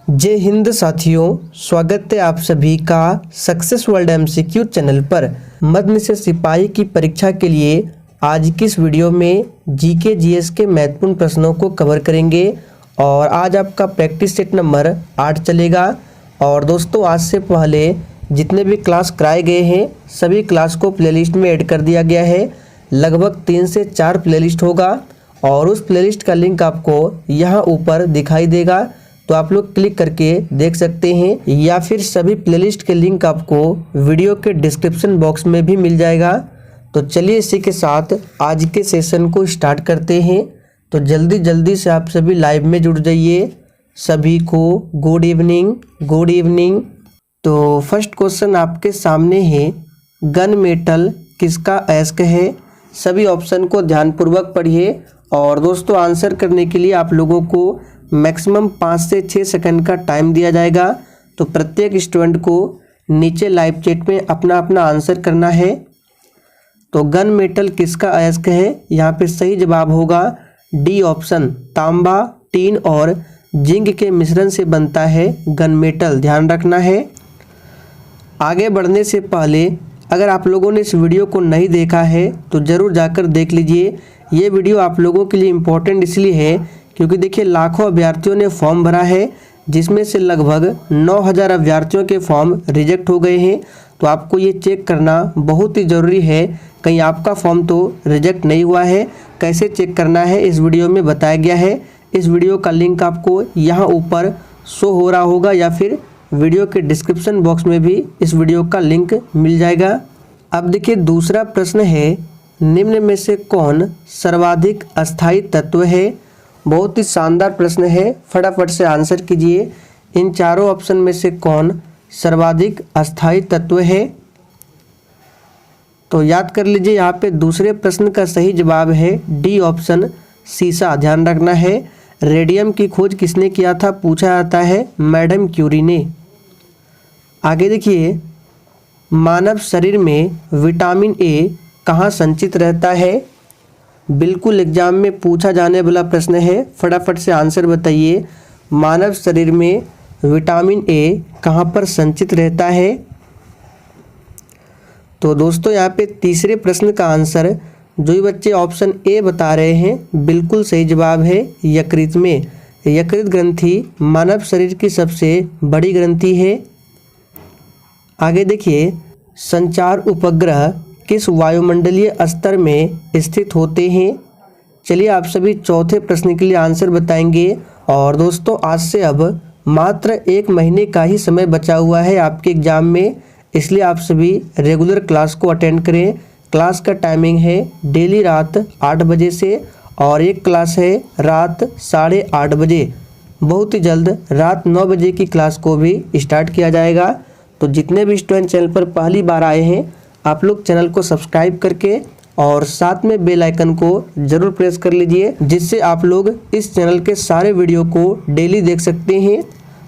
जय हिंद साथियों, स्वागत है आप सभी का सक्सेस वर्ल्ड एमसीक्यू चैनल पर। मध्य से सिपाही की परीक्षा के लिए आज की इस वीडियो में जीके जीएस के महत्वपूर्ण प्रश्नों को कवर करेंगे और आज आपका प्रैक्टिस सेट नंबर 8 चलेगा। और दोस्तों, आज से पहले जितने भी क्लास कराए गए हैं सभी क्लास को प्लेलिस्ट में ऐड कर दिया गया है। लगभग 3 से 4 प्लेलिस्ट होगा और उस प्लेलिस्ट का लिंक आपको यहाँ ऊपर दिखाई देगा, तो आप लोग क्लिक करके देख सकते हैं, या फिर सभी प्लेलिस्ट के लिंक आपको वीडियो के डिस्क्रिप्शन बॉक्स में भी मिल जाएगा। तो चलिए इसी के साथ आज के सेशन को स्टार्ट करते हैं। तो जल्दी जल्दी से आप सभी लाइव में जुड़ जाइए। सभी को गुड इवनिंग, गुड इवनिंग। तो फर्स्ट क्वेश्चन आपके सामने है, गन मेटल किसका अयस्क है? सभी ऑप्शन को ध्यानपूर्वक पढ़िए और दोस्तों आंसर करने के लिए आप लोगों को मैक्सिमम 5 से 6 सेकंड का टाइम दिया जाएगा। तो प्रत्येक स्टूडेंट को नीचे लाइव चैट में अपना अपना आंसर करना है। तो गन मेटल किसका अयस्क है? यहाँ पे सही जवाब होगा डी ऑप्शन, तांबा, टीन और जिंक के मिश्रण से बनता है गन मेटल, ध्यान रखना है। आगे बढ़ने से पहले अगर आप लोगों ने इस वीडियो को नहीं देखा है तो ज़रूर जाकर देख लीजिए। ये वीडियो आप लोगों के लिए इम्पोर्टेंट इसलिए है क्योंकि देखिए लाखों अभ्यर्थियों ने फॉर्म भरा है, जिसमें से लगभग 9000 अभ्यर्थियों के फॉर्म रिजेक्ट हो गए हैं। तो आपको ये चेक करना बहुत ही ज़रूरी है, कहीं आपका फॉर्म तो रिजेक्ट नहीं हुआ है। कैसे चेक करना है इस वीडियो में बताया गया है। इस वीडियो का लिंक आपको यहाँ ऊपर शो हो रहा होगा या फिर वीडियो के डिस्क्रिप्शन बॉक्स में भी इस वीडियो का लिंक मिल जाएगा। अब देखिए दूसरा प्रश्न है, निम्न में से कौन सर्वाधिक अस्थायी तत्व है? बहुत ही शानदार प्रश्न है, फटाफट से आंसर कीजिए। इन चारों ऑप्शन में से कौन सर्वाधिक अस्थायी तत्व है? तो याद कर लीजिए, यहाँ पे दूसरे प्रश्न का सही जवाब है डी ऑप्शन, सीसा, ध्यान रखना है। रेडियम की खोज किसने किया था पूछा जाता है, मैडम क्यूरी ने। आगे देखिए, मानव शरीर में विटामिन ए कहाँ संचित रहता है? बिल्कुल एग्जाम में पूछा जाने वाला प्रश्न है, फटाफट से आंसर बताइए। मानव शरीर में विटामिन ए कहाँ पर संचित रहता है? तो दोस्तों यहाँ पे तीसरे प्रश्न का आंसर जो बच्चे ऑप्शन ए बता रहे हैं बिल्कुल सही जवाब है, यकृत में। यकृत ग्रंथि मानव शरीर की सबसे बड़ी ग्रंथि है। आगे देखिए, संचार उपग्रह किस वायुमंडलीय स्तर में स्थित होते हैं? चलिए आप सभी चौथे प्रश्न के लिए आंसर बताएंगे। और दोस्तों आज से अब मात्र 1 महीने का ही समय बचा हुआ है आपके एग्जाम में, इसलिए आप सभी रेगुलर क्लास को अटेंड करें। क्लास का टाइमिंग है डेली रात 8 बजे से और एक क्लास है रात 8:30 बजे। बहुत ही जल्द रात 9 बजे की क्लास को भी स्टार्ट किया जाएगा। तो जितने भी स्टूडेंट चैनल पर पहली बार आए हैं आप लोग चैनल को सब्सक्राइब करके और साथ में बेल आइकन को जरूर प्रेस कर लीजिए, जिससे आप लोग इस चैनल के सारे वीडियो को डेली देख सकते हैं।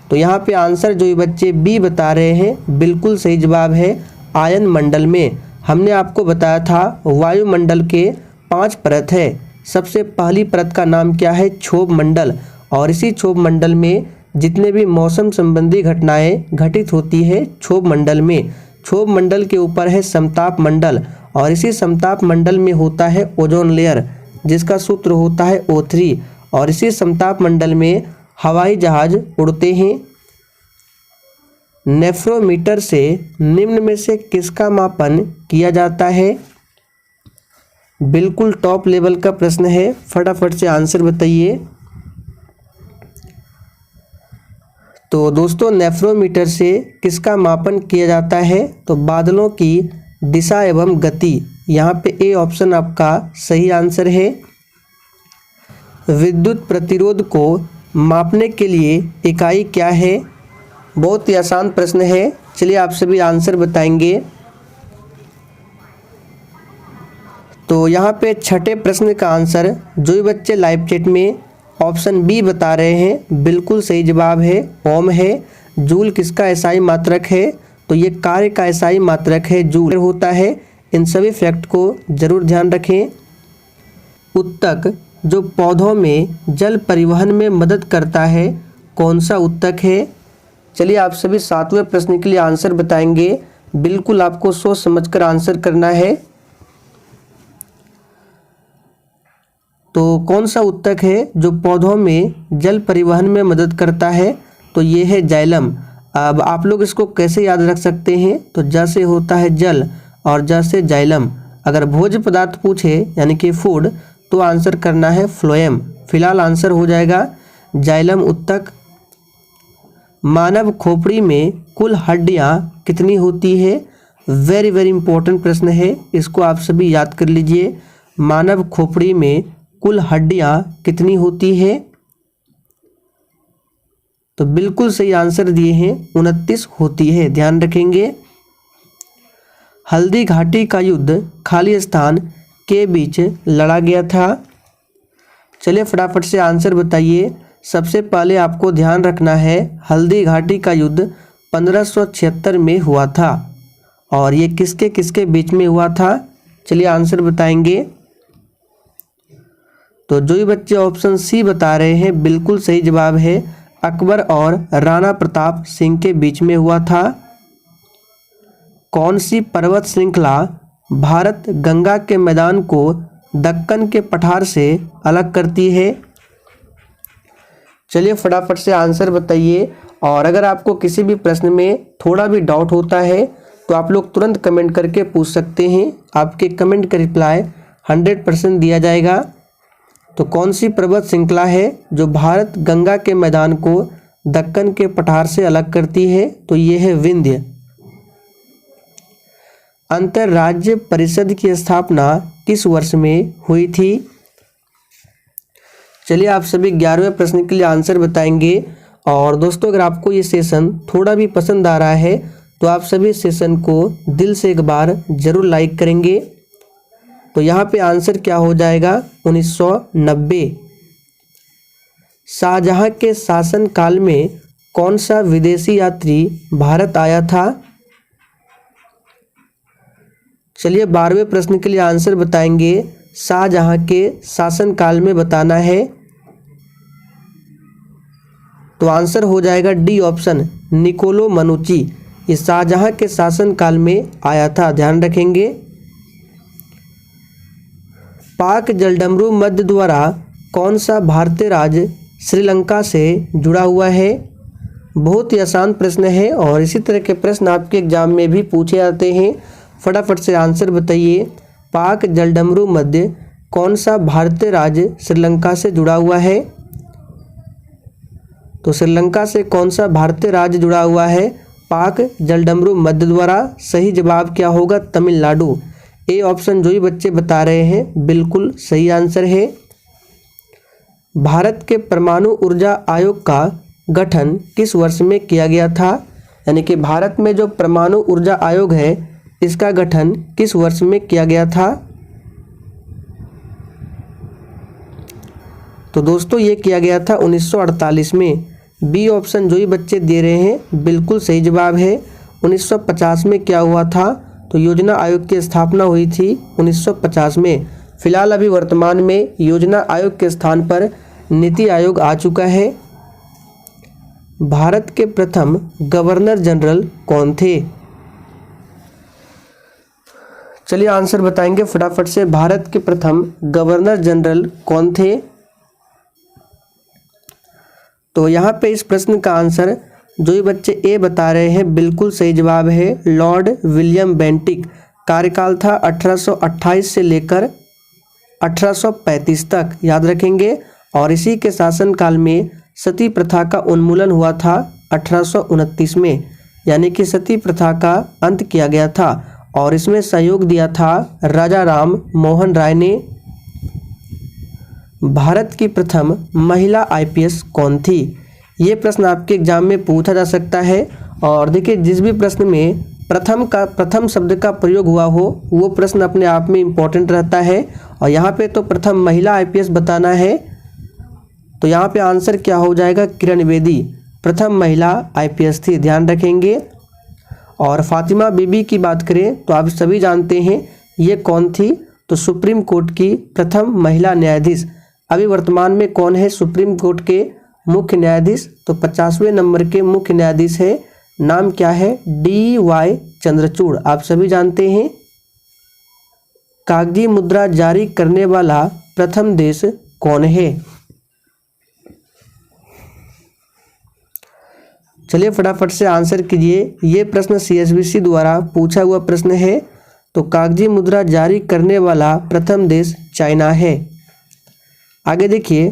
तो यहाँ पे आंसर जो ये बच्चे बी बता रहे हैं बिल्कुल सही जवाब है, आयन मंडल में। हमने आपको बताया था वायुमंडल के 5 परत है। सबसे पहली परत का नाम क्या है? क्षोभ मंडल। और इसी क्षोभ मंडल में जितने भी मौसम संबंधी घटनाएं घटित होती है क्षोभ मंडल में। क्षोभ मंडल के ऊपर है समताप मंडल और इसी समताप मंडल में होता है ओजोन लेयर, जिसका सूत्र होता है O3। और इसी समताप मंडल में हवाई जहाज उड़ते हैं। नेफ्रोमीटर से निम्न में से किसका मापन किया जाता है? बिल्कुल टॉप लेवल का प्रश्न है, फटाफट से आंसर बताइए। तो दोस्तों नेफ्रोमीटर से किसका मापन किया जाता है? तो बादलों की दिशा एवं गति। यहाँ पे ए ऑप्शन आपका सही आंसर है। विद्युत प्रतिरोध को मापने के लिए इकाई क्या है? बहुत ही आसान प्रश्न है, चलिए आप सभी आंसर बताएंगे। तो यहाँ पे छठे प्रश्न का आंसर जो बच्चे लाइव चैट में ऑप्शन बी बता रहे हैं बिल्कुल सही जवाब है, ओम है। जूल किसका एसआई मात्रक है? तो ये कार्य का एसआई मात्रक है, जूल होता है। इन सभी फैक्ट को जरूर ध्यान रखें। उत्तक जो पौधों में जल परिवहन में मदद करता है कौन सा ऊतक है? चलिए आप सभी 7वें प्रश्न के लिए आंसर बताएंगे। बिल्कुल आपको सोच समझकर आंसर करना है। तो कौन सा ऊतक है जो पौधों में जल परिवहन में मदद करता है? तो ये है जाइलम। अब आप लोग इसको कैसे याद रख सकते हैं? तो ज से होता है जल और ज से जाइलम। अगर भोज्य पदार्थ पूछे यानी कि फूड, तो आंसर करना है फ्लोएम। फिलहाल आंसर हो जाएगा जाइलम ऊतक। मानव खोपड़ी में कुल हड्डियां कितनी होती है? वेरी वेरी इंपॉर्टेंट प्रश्न है, इसको आप सभी याद कर लीजिए। मानव खोपड़ी में कुल हड्डियां कितनी होती है? तो बिल्कुल सही आंसर दिए हैं, 29 होती है, ध्यान रखेंगे। हल्दी घाटी का युद्ध खाली स्थान के बीच लड़ा गया था। चलिए फटाफट से आंसर बताइए। सबसे पहले आपको ध्यान रखना है, हल्दी घाटी का युद्ध 1576 में हुआ था और ये किसके किसके बीच में हुआ था? चलिए आंसर बताएंगे। तो जो भी बच्चे ऑप्शन सी बता रहे हैं बिल्कुल सही जवाब है, अकबर और राणा प्रताप सिंह के बीच में हुआ था। कौन सी पर्वत श्रृंखला भारत गंगा के मैदान को दक्कन के पठार से अलग करती है? चलिए फटाफट से आंसर बताइए। और अगर आपको किसी भी प्रश्न में थोड़ा भी डाउट होता है तो आप लोग तुरंत कमेंट करके पूछ सकते हैं, आपके कमेंट का रिप्लाई 100% दिया जाएगा। तो कौन सी पर्वत श्रृंखला है जो भारत गंगा के मैदान को दक्कन के पठार से अलग करती है? तो ये है विंध्य। अंतरराज्य परिषद की स्थापना किस वर्ष में हुई थी? चलिए आप सभी 11वें प्रश्न के लिए आंसर बताएंगे। और दोस्तों अगर आपको ये सेशन थोड़ा भी पसंद आ रहा है तो आप सभी सेशन को दिल से एक बार जरूर लाइक करेंगे। तो यहाँ पे आंसर क्या हो जाएगा? 1990। शाहजहां के शासन काल में कौन सा विदेशी यात्री भारत आया था? चलिए 12वें प्रश्न के लिए आंसर बताएंगे। शाहजहां के शासन काल में बताना है। तो आंसर हो जाएगा डी ऑप्शन, निकोलो मनुची। ये शाहजहां के शासन काल में आया था, ध्यान रखेंगे। पाक जलडमरू मध्य द्वारा कौन सा भारतीय राज्य श्रीलंका से जुड़ा हुआ है? बहुत ही आसान प्रश्न है और इसी तरह के प्रश्न आपके एग्जाम में भी पूछे जाते हैं। फटाफट से आंसर बताइए। पाक जलडमरू मध्य कौन सा भारतीय राज्य श्रीलंका से जुड़ा हुआ है? तो श्रीलंका से कौन सा भारतीय राज्य जुड़ा हुआ है पाक जलडमरू मध्य द्वारा? सही जवाब क्या होगा? तमिलनाडु। ए ऑप्शन जो भी बच्चे बता रहे हैं बिल्कुल सही आंसर है। भारत के परमाणु ऊर्जा आयोग का गठन किस वर्ष में किया गया था? यानी कि भारत में जो परमाणु ऊर्जा आयोग है इसका गठन किस वर्ष में किया गया था? तो दोस्तों ये किया गया था 1948 में। बी ऑप्शन जो ही बच्चे दे रहे हैं बिल्कुल सही जवाब है। 1950 में क्या हुआ था? तो योजना आयोग की स्थापना हुई थी 1950 में। फिलहाल अभी वर्तमान में योजना आयोग के स्थान पर नीति आयोग आ चुका है। भारत के प्रथम गवर्नर जनरल कौन थे? चलिए आंसर बताएंगे फटाफट से। भारत के प्रथम गवर्नर जनरल कौन थे? तो यहाँ पे इस प्रश्न का आंसर जो ये बच्चे ए बता रहे हैं बिल्कुल सही जवाब है, लॉर्ड विलियम बेंटिक। कार्यकाल था 1828 से लेकर 1835 तक, याद रखेंगे। और इसी के शासनकाल में सती प्रथा का उन्मूलन हुआ था 1829 में, यानी कि सती प्रथा का अंत किया गया था। और इसमें सहयोग दिया था राजा राम मोहन राय ने। भारत की प्रथम महिला आईपीएस कौन थी? ये प्रश्न आपके एग्जाम में पूछा जा सकता है। और देखिए जिस भी प्रश्न में प्रथम शब्द का प्रयोग हुआ हो वो प्रश्न अपने आप में इम्पोर्टेंट रहता है। और यहाँ पे तो प्रथम महिला आईपीएस बताना है, तो यहाँ पे आंसर क्या हो जाएगा? किरण बेदी प्रथम महिला आईपीएस थी, ध्यान रखेंगे। और फातिमा बीबी की बात करें तो आप सभी जानते हैं ये कौन थी? तो सुप्रीम कोर्ट की प्रथम महिला न्यायाधीश। अभी वर्तमान में कौन है सुप्रीम कोर्ट के मुख्य न्यायाधीश? तो 50वें नंबर के मुख्य न्यायाधीश है, नाम क्या है? DY चंद्रचूड़, आप सभी जानते हैं। कागजी मुद्रा जारी करने वाला प्रथम देश कौन है? चलिए फटाफट से आंसर कीजिए। ये प्रश्न CSBC द्वारा पूछा हुआ प्रश्न है। तो कागजी मुद्रा जारी करने वाला प्रथम देश चाइना है। आगे देखिए,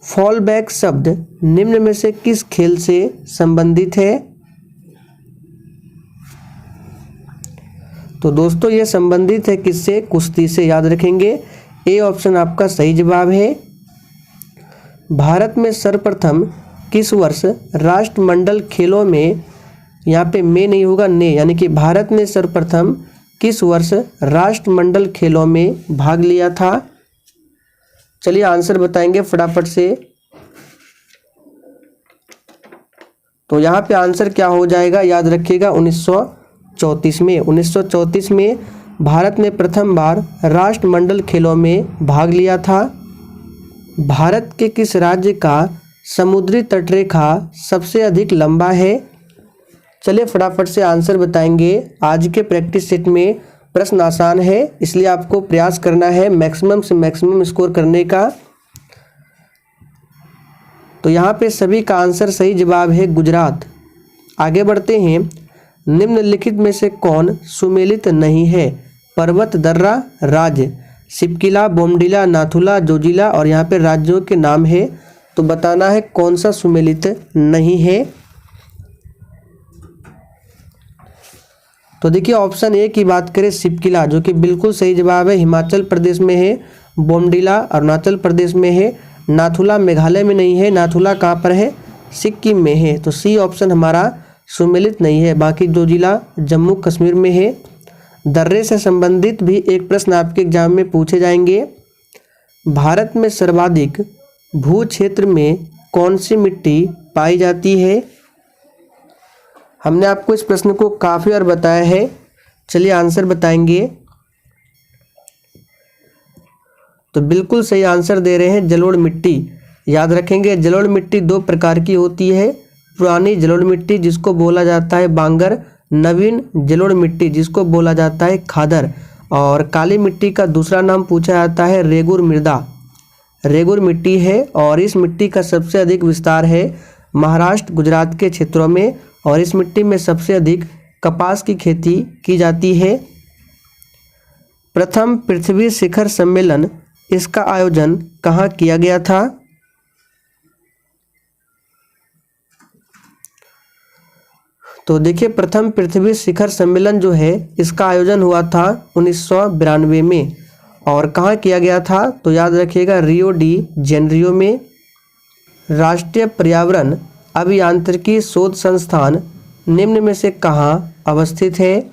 फॉल बैक शब्द निम्न में से किस खेल से संबंधित है? तो दोस्तों ये संबंधित है किससे? कुश्ती से, याद रखेंगे। ए ऑप्शन आपका सही जवाब है। भारत में सर्वप्रथम किस वर्ष राष्ट्रमंडल खेलों में, यहाँ पे में नहीं होगा ने, यानी कि भारत ने सर्वप्रथम किस वर्ष राष्ट्रमंडल खेलों में भाग लिया था? चलिए आंसर बताएंगे फटाफट से। तो यहाँ पे आंसर क्या हो जाएगा, याद रखिएगा, 1934 में। 1934 में भारत ने प्रथम बार राष्ट्रमंडल खेलों में भाग लिया था। भारत के किस राज्य का समुद्री तटरेखा सबसे अधिक लंबा है? चलिए फटाफट से आंसर बताएंगे। आज के प्रैक्टिस सेट में प्रश्न आसान है, इसलिए आपको प्रयास करना है मैक्सिमम से मैक्सिमम स्कोर करने का। तो यहाँ पे सभी का आंसर सही जवाब है गुजरात। आगे बढ़ते हैं। निम्नलिखित में से कौन सुमेलित नहीं है? पर्वत, दर्रा, राज्य, सिपकिला, बोमडिला, नाथुला, जोजिला, और यहाँ पे राज्यों के नाम है। तो बताना है कौन सा सुमेलित नहीं है। तो देखिए ऑप्शन ए की बात करें, सिपकिला, जो कि बिल्कुल सही जवाब है, हिमाचल प्रदेश में है। बोमडिला अरुणाचल प्रदेश में है। नाथुला मेघालय में नहीं है। नाथुला कहाँ पर है? सिक्किम में है। तो सी ऑप्शन हमारा सुमेलित नहीं है। बाकी जोजिला जम्मू कश्मीर में है। दर्रे से संबंधित भी एक प्रश्न आपके एग्जाम में पूछे जाएंगे। भारत में सर्वाधिक भू क्षेत्र में कौन सी मिट्टी पाई जाती है? हमने आपको इस प्रश्न को काफ़ी बार बताया है। चलिए आंसर बताएंगे। तो बिल्कुल सही आंसर दे रहे हैं, जलोढ़ मिट्टी। याद रखेंगे, जलोढ़ मिट्टी दो प्रकार की होती है। पुरानी जलोढ़ मिट्टी जिसको बोला जाता है बांगर, नवीन जलोढ़ मिट्टी जिसको बोला जाता है खादर, और काली मिट्टी का दूसरा नाम पूछा जाता है रेगुर मृदा। रेगुर मिट्टी है और इस मिट्टी का सबसे अधिक विस्तार है महाराष्ट्र, गुजरात के क्षेत्रों में, और इस मिट्टी में सबसे अधिक कपास की खेती की जाती है। प्रथम पृथ्वी शिखर सम्मेलन, इसका आयोजन कहाँ किया गया था? तो देखिए प्रथम पृथ्वी शिखर सम्मेलन जो है इसका आयोजन हुआ था 1992 में। और कहाँ किया गया था? तो याद रखिएगा, रियो डी जेनेरियो में। राष्ट्रीय पर्यावरण अभियांत्रिकी शोध संस्थान निम्न में से कहाँ अवस्थित है?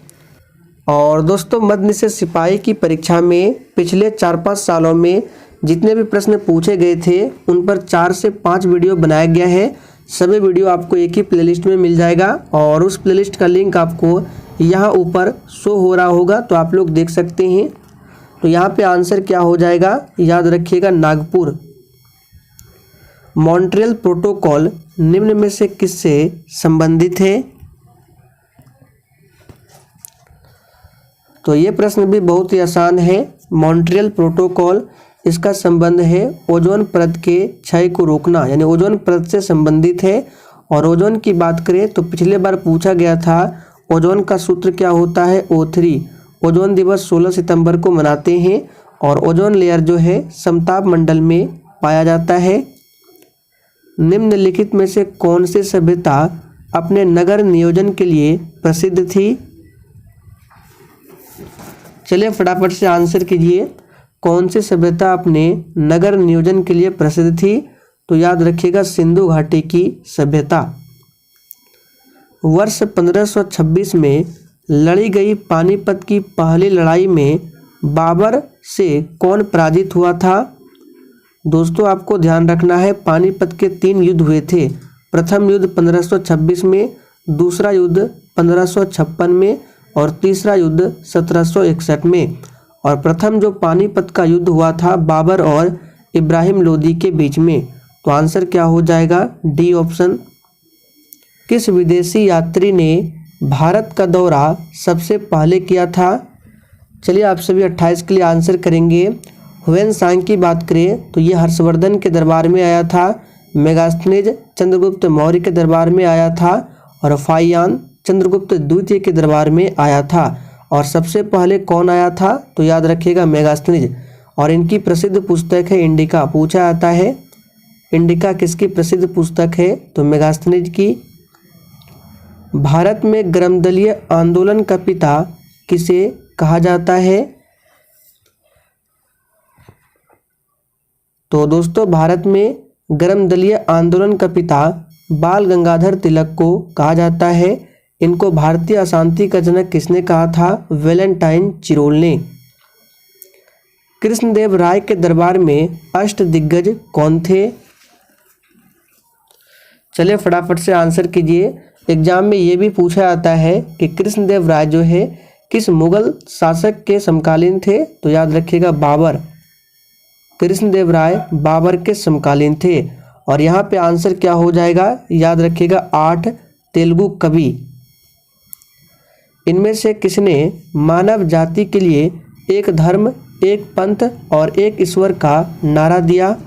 और दोस्तों मध्य निषेध सिपाही की परीक्षा में पिछले 4-5 सालों में जितने भी प्रश्न पूछे गए थे उन पर 4 से 5 वीडियो बनाया गया है। सभी वीडियो आपको एक ही प्लेलिस्ट में मिल जाएगा और उस प्लेलिस्ट का लिंक आपको यहाँ ऊपर शो हो रहा होगा, तो आप लोग देख सकते हैं। तो यहाँ पे आंसर क्या हो जाएगा, याद रखिएगा, नागपुर। मॉन्ट्रियल प्रोटोकॉल निम्न में से किससे संबंधित है? तो ये प्रश्न भी बहुत ही आसान है। मॉन्ट्रियल प्रोटोकॉल, इसका संबंध है ओजोन परत के क्षय को रोकना, यानी ओजोन परत से संबंधित है। और ओजोन की बात करें तो पिछले बार पूछा गया था ओजोन का सूत्र क्या होता है, O3। ओजोन दिवस 16 सितंबर को मनाते हैं और ओजोन लेयर जो है समताप मंडल में पाया जाता है। निम्नलिखित में से कौन सी सभ्यता अपने नगर नियोजन के लिए प्रसिद्ध थी? चलिए फटाफट से आंसर कीजिए। कौन सी सभ्यता अपने नगर नियोजन के लिए प्रसिद्ध थी? तो याद रखिएगा, सिंधु घाटी की सभ्यता। वर्ष 1526 में लड़ी गई पानीपत की पहली लड़ाई में बाबर से कौन पराजित हुआ था? दोस्तों आपको ध्यान रखना है, पानीपत के 3 युद्ध हुए थे। प्रथम युद्ध 1526 में, दूसरा युद्ध 1556 में और तीसरा युद्ध 1761 में। और प्रथम जो पानीपत का युद्ध हुआ था बाबर और इब्राहिम लोदी के बीच में। तो आंसर क्या हो जाएगा, डी ऑप्शन। किस विदेशी यात्री ने भारत का दौरा सबसे पहले किया था? चलिए आप सभी 28 के लिए आंसर करेंगे। ह्वेन-सांग की बात करें तो ये हर्षवर्धन के दरबार में आया था, मेगास्थनीज चंद्रगुप्त मौर्य के दरबार में आया था, और फाहियान चंद्रगुप्त द्वितीय के दरबार में आया था। और सबसे पहले कौन आया था? तो याद रखिएगा मेगास्थनीज। और इनकी प्रसिद्ध पुस्तक है इंडिका। पूछा जाता है इंडिका किसकी प्रसिद्ध पुस्तक है? तो मेगास्थनीज की। भारत में गर्मदलीय आंदोलन का पिता किसे कहा जाता है? तो दोस्तों भारत में गर्मदलीय आंदोलन का पिता बाल गंगाधर तिलक को कहा जाता है। इनको भारतीय अशांति का जनक किसने कहा था? वैलेंटाइन चिरोल ने। कृष्णदेव राय के दरबार में अष्टदिग्गज कौन थे? चलिए फटाफट से आंसर कीजिए। एग्जाम में ये भी पूछा जाता है कि कृष्णदेव राय जो है किस मुगल शासक के समकालीन थे? तो याद रखिएगा बाबर। कृष्णदेव राय बाबर के समकालीन थे। और यहाँ पे आंसर क्या हो जाएगा? याद रखिएगा 8 तेलुगु कवि। इनमें से किसने मानव जाति के लिए एक धर्म, एक पंथ और एक ईश्वर का नारा दिया?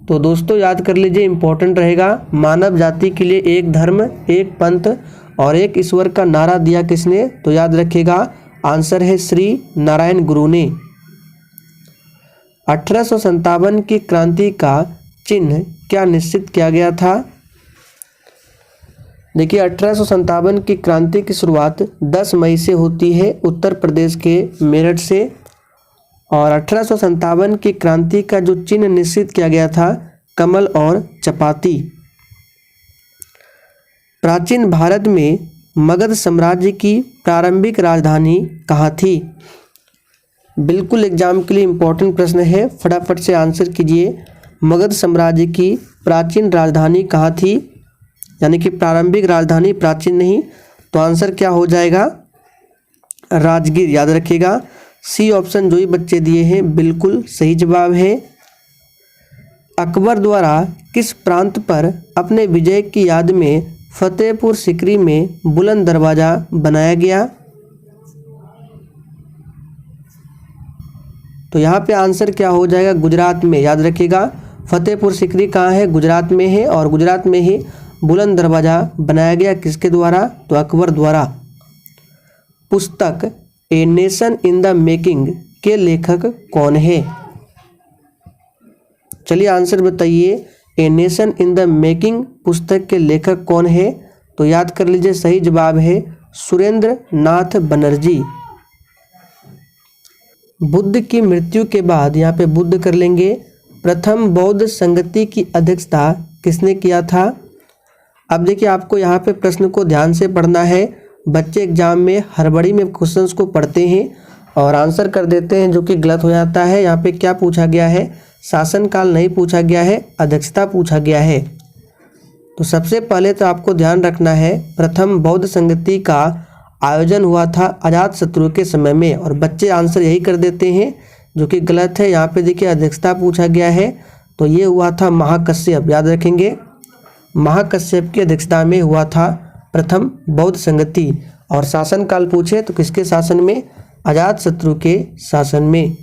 तो दोस्तों याद कर लीजिए, इंपॉर्टेंट रहेगा। मानव जाति के लिए एक धर्म, एक पंथ और एक ईश्वर का नारा दिया किसने? तो याद रखिएगा आंसर है श्री नारायण गुरु ने। 1857 की क्रांति का चिन्ह क्या निश्चित किया गया था? देखिए 1857 की क्रांति की शुरुआत 10 मई से होती है उत्तर प्रदेश के मेरठ से। और 1857 की क्रांति का जो चिन्ह निश्चित किया गया था कमल और चपाती। प्राचीन भारत में मगध साम्राज्य की प्रारंभिक राजधानी कहाँ थी? बिल्कुल एग्जाम के लिए इम्पोर्टेंट प्रश्न है, फटाफट से आंसर कीजिए। मगध साम्राज्य की प्राचीन राजधानी कहाँ थी? यानी कि प्रारंभिक राजधानी, प्राचीन नहीं। तो आंसर क्या हो जाएगा? राजगीर। याद रखिएगा सी ऑप्शन जो ही बच्चे दिए हैं बिल्कुल सही जवाब है। अकबर द्वारा किस प्रांत पर अपने विजय की याद में फतेहपुर सीकरी में बुलंद दरवाजा बनाया गया? तो यहाँ पे आंसर क्या हो जाएगा? गुजरात में। याद रखिएगा फतेहपुर सीकरी कहाँ है? गुजरात में है। और गुजरात में ही बुलंद दरवाजा बनाया गया किसके द्वारा? तो अकबर द्वारा। पुस्तक a nation in the making के लेखक कौन है? चलिए आंसर बताइए। A nation in the making पुस्तक के लेखक कौन है? तो याद कर लीजिए सही जवाब है सुरेंद्र नाथ बनर्जी। बुद्ध की मृत्यु के बाद, यहाँ पे बुद्ध कर लेंगे, प्रथम बौद्ध संगति की अध्यक्षता किसने किया था? अब देखिए आपको यहाँ पे प्रश्न को ध्यान से पढ़ना है। बच्चे एग्जाम में हड़बड़ी में क्वेश्चंस को पढ़ते हैं और आंसर कर देते हैं, जो कि गलत हो जाता है। यहाँ पे क्या पूछा गया है? शासनकाल नहीं पूछा गया है, अध्यक्षता पूछा गया है। तो सबसे पहले तो आपको ध्यान रखना है प्रथम बौद्ध संगति का आयोजन हुआ था अजातशत्रु के समय में, और बच्चे आंसर यही कर देते हैं जो कि गलत है। यहाँ पे देखिए अध्यक्षता पूछा गया है, तो ये हुआ था महाकश्यप। याद रखेंगे महाकश्यप की अध्यक्षता में हुआ था प्रथम बौद्ध संगति। और शासनकाल पूछे तो किसके शासन में? अजातशत्रु के शासन में।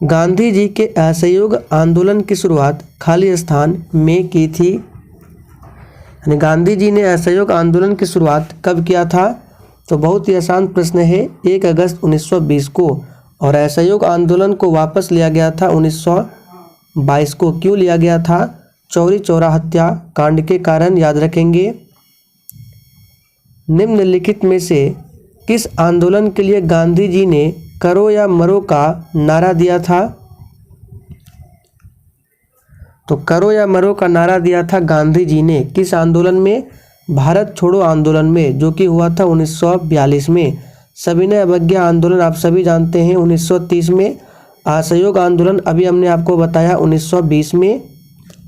गांधी जी के असहयोग आंदोलन की शुरुआत खाली स्थान में की थी। यानी गांधी जी ने असहयोग आंदोलन की शुरुआत कब किया था? तो बहुत ही आसान प्रश्न है, 1 अगस्त 1920 को। और असहयोग आंदोलन को वापस लिया गया था 1922 को। क्यों लिया गया था? चौरी चौरा हत्या कांड के कारण। याद रखेंगे। निम्नलिखित में से किस आंदोलन के लिए गांधी जी ने करो या मरो का नारा दिया था? तो करो या मरो का नारा दिया था गांधी जी ने किस आंदोलन में? भारत छोड़ो आंदोलन में, जो कि हुआ था 1942 में। सविनय अवज्ञा आंदोलन आप सभी जानते हैं 1930 में। असहयोग आंदोलन अभी हमने आपको बताया 1920 में।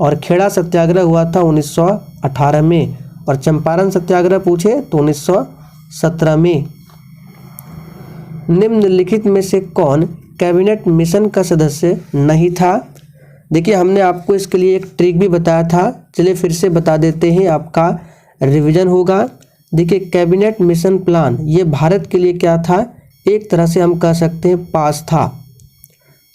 और खेड़ा सत्याग्रह हुआ था 1918 में। और चंपारण सत्याग्रह पूछे तो 1917 में। निम्नलिखित में से कौन कैबिनेट मिशन का सदस्य नहीं था। देखिए हमने आपको इसके लिए एक ट्रिक भी बताया था, चलिए फिर से बता देते हैं, आपका रिवीजन होगा। देखिए कैबिनेट मिशन प्लान ये भारत के लिए क्या था, एक तरह से हम कह सकते हैं पास था।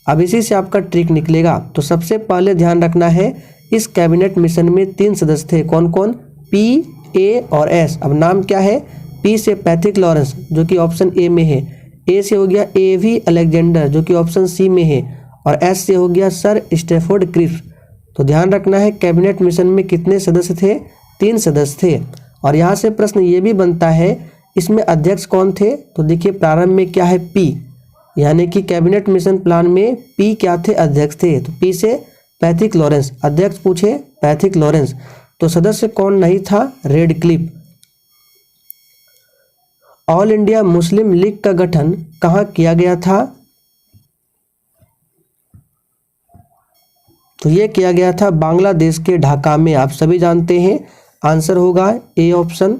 अब इसी से आपका ट्रिक निकलेगा। तो सबसे पहले ध्यान रखना है इस कैबिनेट मिशन में 3 सदस्य थे, कौन कौन, पी, ए और एस। अब नाम क्या है, पी से पैथिक लॉरेंस जो कि ऑप्शन ए में है, ए से हो गया एवी अलेक्जेंडर जो कि ऑप्शन सी में है, और एस से हो गया सर स्टैफोर्ड क्रिप्स। तो ध्यान रखना है कैबिनेट मिशन में कितने सदस्य थे, 3 सदस्य थे। और यहाँ से प्रश्न ये भी बनता है इसमें अध्यक्ष कौन थे, तो देखिए प्रारंभ में क्या है, पी, यानी कि कैबिनेट मिशन प्लान में पी क्या थे, अध्यक्ष थे। तो पी से पैथिक लॉरेंस, अध्यक्ष पूछे पैथिक लॉरेंस। तो सदस्य कौन नहीं था, रेडक्लिफ। ऑल इंडिया मुस्लिम लीग का गठन कहाँ किया गया था, तो ये किया गया था बांग्लादेश के ढाका में, आप सभी जानते हैं। आंसर होगा ए ऑप्शन।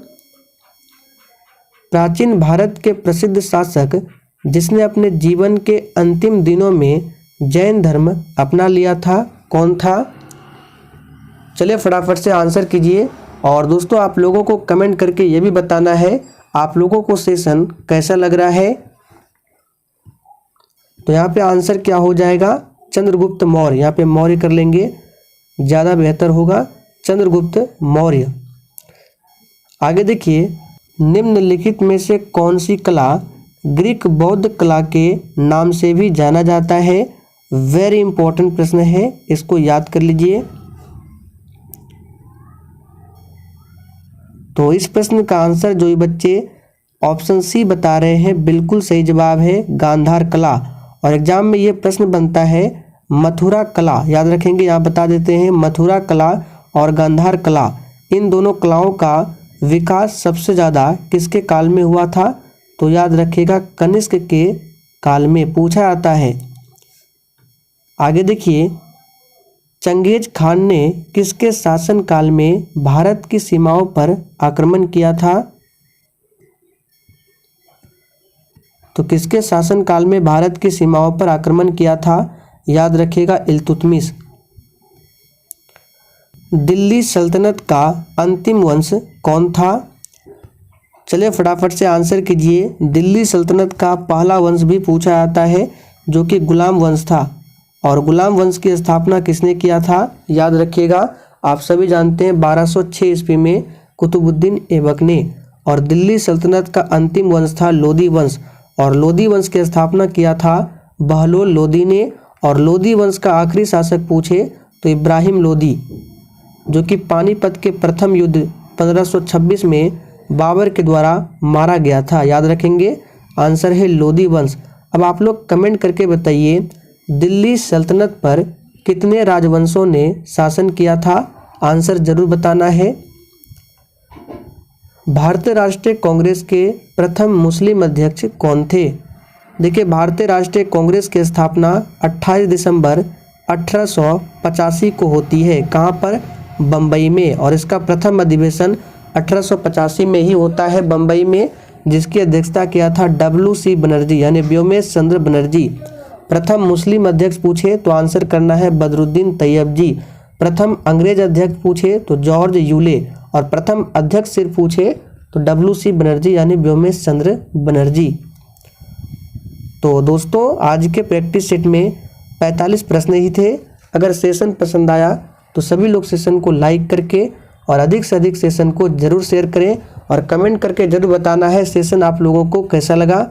प्राचीन भारत के प्रसिद्ध शासक जिसने अपने जीवन के अंतिम दिनों में जैन धर्म अपना लिया था, कौन था। चलिए फटाफट से आंसर कीजिए। और दोस्तों आप लोगों को कमेंट करके ये भी बताना है आप लोगों को सेशन कैसा लग रहा है। तो यहाँ पे आंसर क्या हो जाएगा, चंद्रगुप्त मौर्य। यहाँ पे मौर्य कर लेंगे, ज़्यादा बेहतर होगा, चंद्रगुप्त मौर्य। आगे देखिए, निम्नलिखित में से कौन सी कला ग्रीक बौद्ध कला के नाम से भी जाना जाता है। वेरी इंपॉर्टेंट प्रश्न है, इसको याद कर लीजिए। तो इस प्रश्न का आंसर जो ये बच्चे ऑप्शन सी बता रहे हैं बिल्कुल सही जवाब है, गांधार कला। और एग्जाम में ये प्रश्न बनता है मथुरा कला, याद रखेंगे, यहाँ बता देते हैं मथुरा कला और गांधार कला, इन दोनों कलाओं का विकास सबसे ज़्यादा किसके काल में हुआ था, तो याद रखिएगा कनिष्क के काल में पूछा जाता है। आगे देखिए, चंगेज खान ने किसके शासन काल में भारत की सीमाओं पर आक्रमण किया था, तो किसके शासन काल में भारत की सीमाओं पर आक्रमण किया था, याद रखिएगा इल्तुतमिश। दिल्ली सल्तनत का अंतिम वंश कौन था, चलिए फटाफट से आंसर कीजिए। दिल्ली सल्तनत का पहला वंश भी पूछा जाता है जो कि गुलाम वंश था, और गुलाम वंश की स्थापना किसने किया था, याद रखिएगा, आप सभी जानते हैं 1206 ईस्वी में कुतुबुद्दीन ऐबक ने। और दिल्ली सल्तनत का अंतिम वंश था लोदी वंश, और लोदी वंश की स्थापना किया था बहलोल लोदी ने। और लोदी वंश का आखिरी शासक पूछे तो इब्राहिम लोदी, जो कि पानीपत के प्रथम युद्ध 1526 में बाबर के द्वारा मारा गया था, याद रखेंगे, आंसर है लोदी वंश। अब आप लोग कमेंट करके बताइए दिल्ली सल्तनत पर कितने राजवंशों ने शासन किया था, आंसर जरूर बताना है। भारतीय राष्ट्रीय कांग्रेस के प्रथम मुस्लिम अध्यक्ष कौन थे, देखिए भारतीय राष्ट्रीय कांग्रेस की स्थापना 28 दिसंबर 1885 को होती है, कहाँ पर, बम्बई में। और इसका प्रथम अधिवेशन 1885 में ही होता है बम्बई में, जिसकी अध्यक्षता किया था WC बनर्जी यानी व्योमेश चंद्र बनर्जी। प्रथम मुस्लिम अध्यक्ष पूछे तो आंसर करना है बदरुद्दीन तैयब जी। प्रथम अंग्रेज अध्यक्ष पूछे तो जॉर्ज यूले, और प्रथम अध्यक्ष सिर्फ पूछे तो WC बनर्जी यानी व्योमेश चंद्र बनर्जी। तो दोस्तों आज के प्रैक्टिस सेट में 45 प्रश्न ही थे। अगर सेशन पसंद आया तो सभी लोग सेशन को लाइक करके और अधिक से अधिक सेशन को जरूर शेयर करें, और कमेंट करके जरूर बताना है सेशन आप लोगों को कैसा लगा।